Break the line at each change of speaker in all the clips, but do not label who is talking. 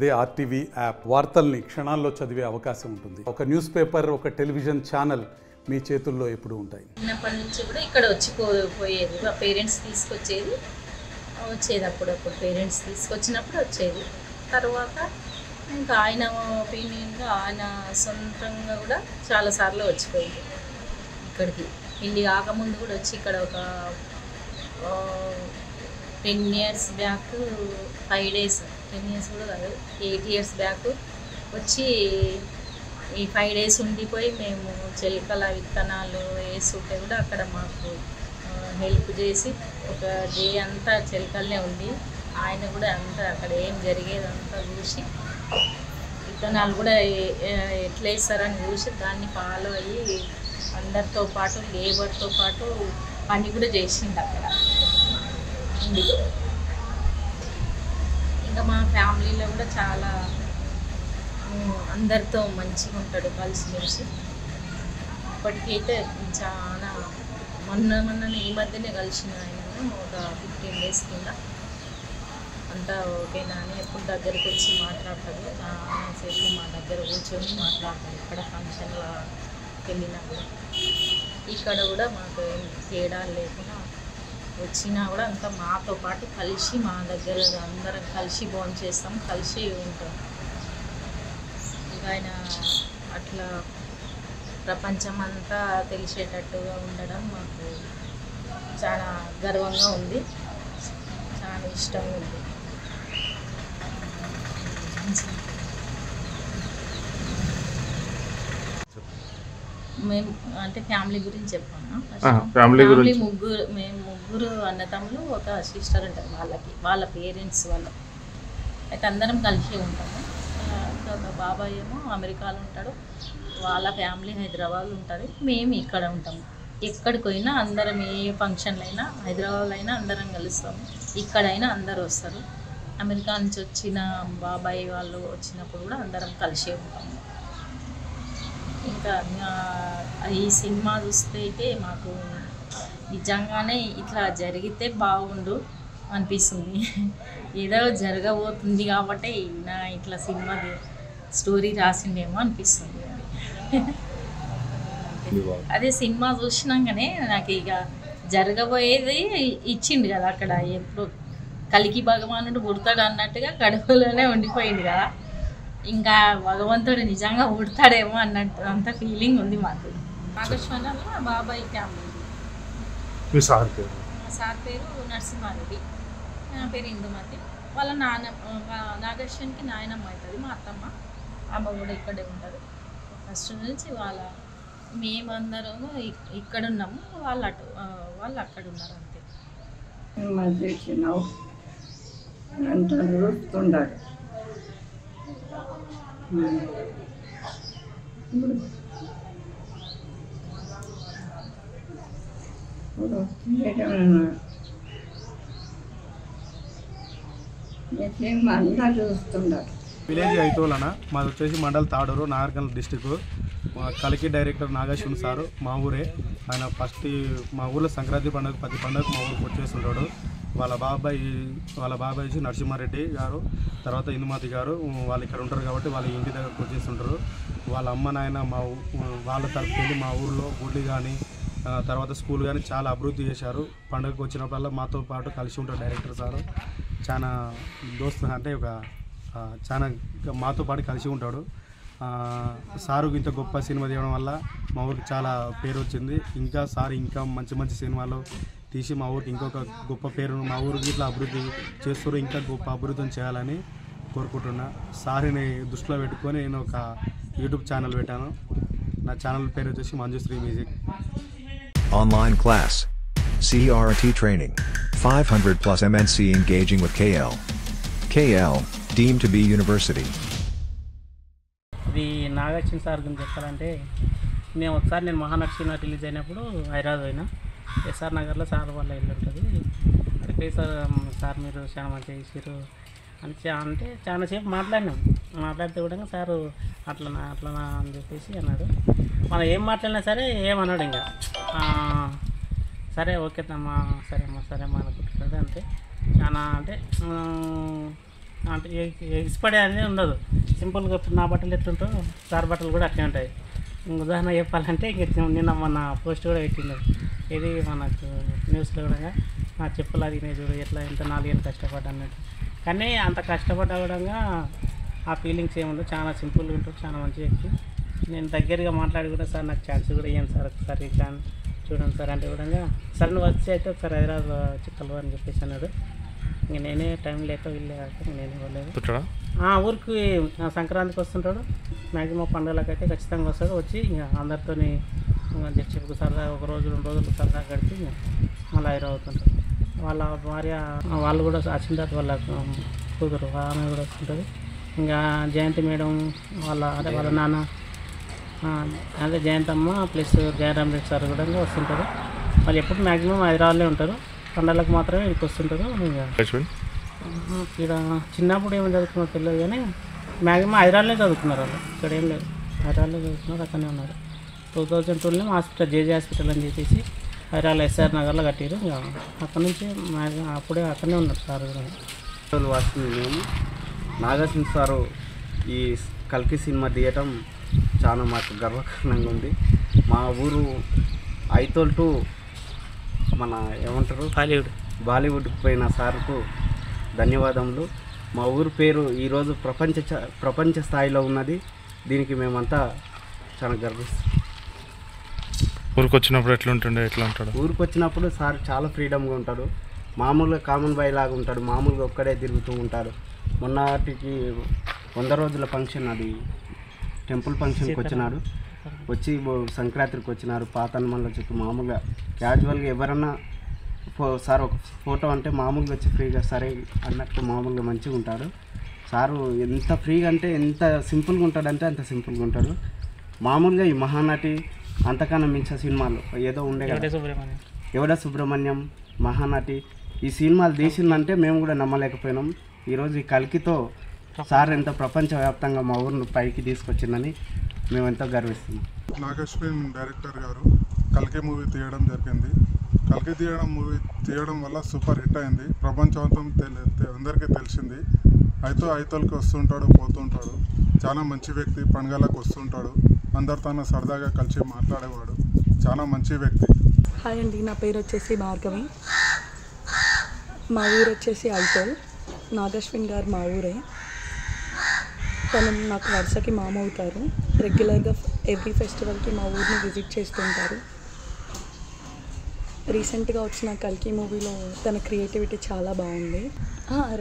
అదే RTV app వార్తల్ని క్షణాల్లో చదివే అవకాశం ఉంటుంది. ఒక న్యూస్ పేపర్, ఒక టెలివిజన్ ఛానల్ మీ చేతుల్లో ఎప్పుడు ఉంటాయి.
చిన్నప్పటి నుంచి కూడా ఇక్కడ పోయేది, మా పేరెంట్స్ తీసుకొచ్చేది, వచ్చేది అప్పుడప్పుడు పేరెంట్స్ తీసుకొచ్చినప్పుడు వచ్చేది. తర్వాత ఇంకా ఆయన ఒపీనియన్గా ఆయన సొంతంగా కూడా చాలాసార్లు వచ్చిపోయింది ఇక్కడికి. పెళ్ళి కాకముందు కూడా వచ్చి ఇక్కడ ఒక 10 years బ్యాక్ 5 days, 10 years కూడా కాదు, 8 years బ్యాక్ వచ్చి ఈ 5 days ఉండిపోయి మేము చిలకల విత్తనాలు వేస్తుంటే కూడా అక్కడ మాకు హెల్ప్ చేసి ఒక డే అంతా చిలకలనే ఉండి ఆయన కూడా అంతా అక్కడ ఏం జరిగేదంతా చూసి విత్తనాలు కూడా ఎట్లా వేస్తారని చూసి దాన్ని ఫాలో అయ్యి అందరితో పాటు లేబర్తో పాటు పని కూడా చేసిండు అక్కడ. ఇంకా మా ఫ్యామిలీలో కూడా చాలా అందరితో మంచిగా ఉంటాడు, కలిసిమెలిసి. ఇప్పటికైతే చాలా మొన్న ఈ మధ్యనే కలిసిన ఆయన ఒక 15 days కింద. అంతా ఓకేనా అని ఎప్పుడు దగ్గరికి వచ్చి మాట్లాడతాడు, చాలాసేపు మా దగ్గర కూర్చొని మాట్లాడతాడు. ఇక్కడ ఫంక్షన్లో వెళ్ళినా కూడా ఇక్కడ కూడా మాకు ఏం తేడా లేకుండా వచ్చినా కూడా అంతా మాతో పాటు కలిసి మా దగ్గర అందరం కలిసి భోజనం చేస్తాం, కలిసి ఉంటాం. ఇక ఆయన అట్లా ప్రపంచం అంతా తెలిసేటట్టుగా ఉండడం మాకు చాలా గర్వంగా ఉంది, చాలా ఇష్టంగా ఉంది. మేము అంటే ఫ్యామిలీ గురించి చెప్పాను. ఫ్యామిలీ మేము ముగ్గురు అన్నతమ్ములు, ఒక సిస్టర్ ఉంటుంది వాళ్ళ పేరెంట్స్ వాళ్ళు. అయితే అందరం కలిసి ఉంటాము. ఒక బాబాయ్ ఏమో అమెరికాలో ఉంటాడు, వాళ్ళ ఫ్యామిలీ హైదరాబాద్లో ఉంటుంది, మేము ఇక్కడ ఉంటాము. ఎక్కడికి పోయినా అందరం, ఏ ఫంక్షన్లు అయినా హైదరాబాద్లో అయినా అందరం కలుస్తాము, ఇక్కడైనా అందరు వస్తారు. అమెరికా నుంచి వచ్చిన బాబాయ్ వాళ్ళు వచ్చినప్పుడు కూడా అందరం కలిసి ఉంటాము. ఇంకా ఈ సినిమా చూస్తే అయితే మాకు నిజంగానే ఇట్లా జరిగితే బాగుండు అనిపిస్తుంది. ఏదో జరగబోతుంది కాబట్టి నా ఇట్లా సినిమా స్టోరీ రాసిండేమో అనిపిస్తుంది. అదే సినిమా చూసినాకనే నాకు ఇక జరగబోయేది ఇచ్చిండు కదా అక్కడ. ఎప్పుడు కలికి భగవానుడు పుడతాడు అన్నట్టుగా కడుపులోనే ఉండిపోయింది కదా, ఇంకా భగవంతుడు నిజంగా పుడతాడేమో అన్నట్టు అంత ఫీలింగ్ ఉంది మాకు. నాగేశ్వరంలో బాబాయ్ ఫ్యామిలీ. మా సార్ పేరు నరసింహారెడ్డి, నా పేరు ఇందుమతి. వాళ్ళ నాగేశ్వరికి నాయనమ్మ అవుతుంది, మా అత్తమ్మ. అమ్మ కూడా ఇక్కడే ఉంటుంది ఫస్ట్ నుంచి. మేమందరము ఇక్కడ ఉన్నాము, వాళ్ళు అక్కడ ఉన్నారు అంతే.
చూస్తుండాలి అంతా చూస్తుండాలి.
విలేజ్ ఐతోలన మాది వచ్చేసి మండల్ తాడూరు, నాగర్కర్నూల్ డిస్టిక్. మా కలికి డైరెక్టర్ నాగేశ్వరన్ సారు మా ఊరే. ఆయన ఫస్ట్ మా ఊళ్ళో సంక్రాంతి పండుగ, ప్రతి పండుగ మా ఊరికి వచ్చేస్తుంటాడు. వాళ్ళ బాబాయ్ వచ్చి నరసింహారెడ్డి గారు, తర్వాత ఇందుమతి గారు, వాళ్ళు ఇక్కడ ఉంటారు కాబట్టి వాళ్ళ ఇంటి దగ్గరకు వచ్చేస్తుంటారు. వాళ్ళ అమ్మ నాయన వాళ్ళ తరఫుకి వెళ్ళి మా ఊళ్ళో గుడి కానీ తర్వాత స్కూల్ కానీ చాలా అభివృద్ధి చేశారు. పండుగకు వచ్చినప్పుడల్లా మాతో పాటు కలిసి ఉంటారు డైరెక్టర్ సారు. చాలా దోస్తు అంటే చాలా మాతో పాటు కలిసి ఉంటాడు. సారు ఇంత గొప్ప సినిమా తీయడం వల్ల మా ఊరికి చాలా పేరు వచ్చింది. ఇంకా సార్ ఇంకా మంచి మంచి సినిమాలు తీసి మా ఊరికి ఇంకొక గొప్ప పేరును, మా ఊరికి ఇట్లా అభివృద్ధి చేస్తారు, ఇంకా గొప్ప అభివృద్ధిని చేయాలని కోరుకుంటున్నా. సార్ని దృష్టిలో పెట్టుకొని నేను ఒక యూట్యూబ్ ఛానల్ పెట్టాను. నా ఛానల్ పేరు వచ్చేసి Manjushree music.
Online class. CRT training. 500+ MNC engaging with KL. KL, deemed to be university.
ఇది నాగార్జున సార్ గురించి చెప్పాలంటే, నేను మహానక్షి రిలీజ్ అయినప్పుడు హైదరాబాద్ పోయినా. ఎస్ఆర్ నగర్లో సార్ వాళ్ళ ఇల్లు ఉంటుంది. అక్కడికి సార్ మీరు చాలా మంచిగా చేసారు అంటే చాలాసేపు మాట్లాడితే కూడా సారు అట్లనా అని చెప్పేసి అన్నాడు. మనం ఏం మాట్లాడినా సరే ఏమన్నాడు, ఇంకా సరే ఓకే అమ్మా, సరే అమ్మా అనుకుంటున్నాడు అంతే. చాలా అంటే అంటే ఎగిసిపడే అనేది ఉండదు. సింపుల్గా ఇప్పుడు నా బట్టలు ఎట్లుంటో సార్ బట్టలు కూడా అట్లే ఉంటాయి. ఉదాహరణ చెప్పాలంటే ఇంక నిన్న మన పోస్ట్ కూడా పెట్టిండు, ఇది మనకు న్యూస్లో కూడా నా చెప్పులు అది చూడు ఎట్లా ఇంత 4 ఏళ్ళు కష్టపడ్డా అన్నట్టు. కానీ అంత కష్టపడ్డా కూడా ఆ ఫీలింగ్స్ ఏముండవు, చాలా సింపుల్గా ఉంటుంది, చాలా మంచి వ్యక్తి. నేను దగ్గరగా మాట్లాడి కూడా సార్ నాకు ఛాన్స్ కూడా ఇవ్వండి సార్, ఒకసారి ఛాన్స్ చూడండి సార్ అంటే కూడా సార్ నువ్వు వచ్చి అయితే ఒకసారి హైదరాబాద్ చిక్కలు అని చెప్పేసి అన్నాడు. ఇంక నేనే టైం లేక వెళ్ళే నేను ఇవ్వలేదు. ఊరికి సంక్రాంతికి వస్తుంటాడు, మ్యాక్సిమం పండుగలకైతే ఖచ్చితంగా వస్తాడు. వచ్చి ఇంకా అందరితో చెప్పుకు సరదా 1 రోజు 2 రోజులు సరదా గడిపి మళ్ళీ హైదరాబాద్ అవుతుంటాడు. వాళ్ళ భార్య వాళ్ళు కూడా వచ్చిన తర్వాత వాళ్ళ కూతురు ఆమె కూడా వస్తుంటుంది. ఇంకా జయంతి మేడం వాళ్ళ నాన్న అదే జయంతమ్మ ప్లస్ జయరామ్ రెడ్డి సార్ కూడా వస్తుంటారు. వాళ్ళు ఎప్పుడు మ్యాక్సిమం హైదరాబాద్లో ఉంటారు, పండుగలకు మాత్రమే ఇంటికి వస్తుంటారు. ఇక్కడ చిన్నప్పుడు ఏమో చదువుకున్నారో తెలియదు కానీ మ్యాక్సిమం హైదరాబాద్లో చదువుకున్నారు వాళ్ళు, ఇక్కడ ఏం లేదు, హైదరాబాద్లో చదువుకున్నారు, అక్కడనే ఉన్నారు. 2012లో హాస్పిటల్ జేజే హాస్పిటల్ అని చెప్పేసి హైదరాబాద్ ఎస్ఆర్ నగర్లో కట్టారు. అక్కడ నుంచి అప్పుడే అక్కడనే ఉన్నారు సార్ కూడా.
వస్తుంది మేము నాగార్జున సారు ఈ కల్కి సినిమా తీయటం చాలా మాకు గర్వకారణంగా ఉంది. మా ఊరు ఐతోల్ టు మన ఏమంటారు బాలీవుడ్కి పోయిన సార్కు ధన్యవాదములు. మా ఊరు పేరు ఈరోజు ప్రపంచ స్థాయిలో ఉన్నది, దీనికి మేమంతా చాలా గర్విస్తాం.
ఊరికి వచ్చినప్పుడు ఎట్లా ఉంటాడు?
ఊరికి వచ్చినప్పుడు సార్ చాలా ఫ్రీడమ్గా ఉంటాడు, మామూలుగా కామన్ బాయ్ లాగా ఉంటాడు, మామూలుగా ఒక్కడే తిరుగుతూ ఉంటాడు. మొన్నటికి 100 రోజుల ఫంక్షన్, అది టెంపుల్ ఫంక్షన్కి వచ్చినాడు, వచ్చి సంక్రాంతికి వచ్చినారు. పాతనమల్ల చుట్టూ మామూలుగా క్యాజువల్గా ఎవరన్నా సార్ ఒక ఫోటో అంటే మామూలుగా వచ్చి ఫ్రీగా సరే అన్నట్టు మామూలుగా మంచిగా ఉంటాడు. సారు ఎంత ఫ్రీగా అంటే ఎంత సింపుల్గా ఉంటాడంటే అంత సింపుల్గా ఉంటాడు. మామూలుగా ఈ మహానటి అంతకన్నా మించిన సినిమాలు ఏదో ఉండే కదా, ఎవడ సుబ్రహ్మణ్యం, మహానటి, ఈ సినిమాలు తీసిందంటే మేము కూడా నమ్మలేకపోయినాం. ఈరోజు ఈ కల్కితో సార్ ఎంత ప్రపంచవ్యాప్తంగా మా ఊరిని పైకి తీసుకొచ్చిందని మేము ఎంతో గర్విస్తున్నాం.
నాగశ్విన్ డైరెక్టర్ గారు కల్కి మూవీ తీయడం జరిగింది. కల్కి మూవీ తీయడం వల్ల సూపర్ హిట్ అయింది, ప్రపంచవంతం అందరికీ తెలిసింది. ఐతోల్కి వస్తుంటాడు, పోతుంటాడు, చాలా మంచి వ్యక్తి, పండుగలకు వస్తుంటాడు, అందరితో సరదాగా కలిసి మాట్లాడేవాడు, చాలా మంచి వ్యక్తి.
హాయ్ అండి, నా పేరు వచ్చేసి భార్గవి, మా ఊరు వచ్చేసి ఐతోల్. నాగశ్విన్ గారు మా ఊరే, తను నాకు వరుసకి మామ అవుతారు. రెగ్యులర్గా ఎవ్రీ ఫెస్టివల్కి మా ఊరిని విజిట్ చేస్తుంటారు. రీసెంట్గా వచ్చిన కల్కి మూవీలో తన క్రియేటివిటీ చాలా బాగుంది.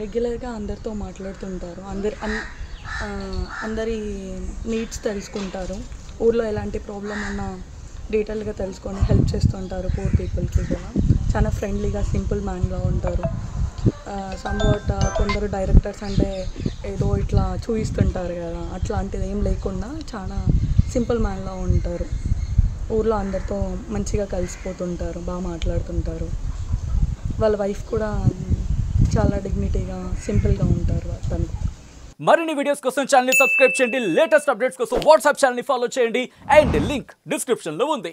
రెగ్యులర్గా అందరితో మాట్లాడుతుంటారు, అందరి నీడ్స్ తెలుసుకుంటారు, ఊర్లో ఎలాంటి ప్రాబ్లం ఉన్నా డీటెయిల్గా తెలుసుకొని హెల్ప్ చేస్తుంటారు పూర్ పీపుల్కి కూడా. చాలా ఫ్రెండ్లీగా సింపుల్ మ్యాన్గా ఉంటారు. సమ్వాట్ కొందరు డైరెక్టర్స్ అంటే ఏదో ఇట్లా చూపిస్తుంటారు కదా, అట్లాంటిది ఏం లేకుండా చాలా సింపుల్ మ్యాన్లో ఉంటారు. ఊర్లో అందరితో మంచిగా కలిసిపోతుంటారు, బాగా మాట్లాడుతుంటారు. వాళ్ళ వైఫ్ కూడా చాలా డిగ్నిటీగా సింపుల్గా ఉంటారు. తను
మరిన్ని వీడియోస్ కోసం ఛానల్ ని సబ్స్క్రైబ్ చేయండి, లేటెస్ట్ అప్డేట్స్ కోసం వాట్సాప్ ఛానల్ ని ఫాలో చేయండి, అండ్ లింక్ డిస్క్రిప్షన్ లో ఉంది.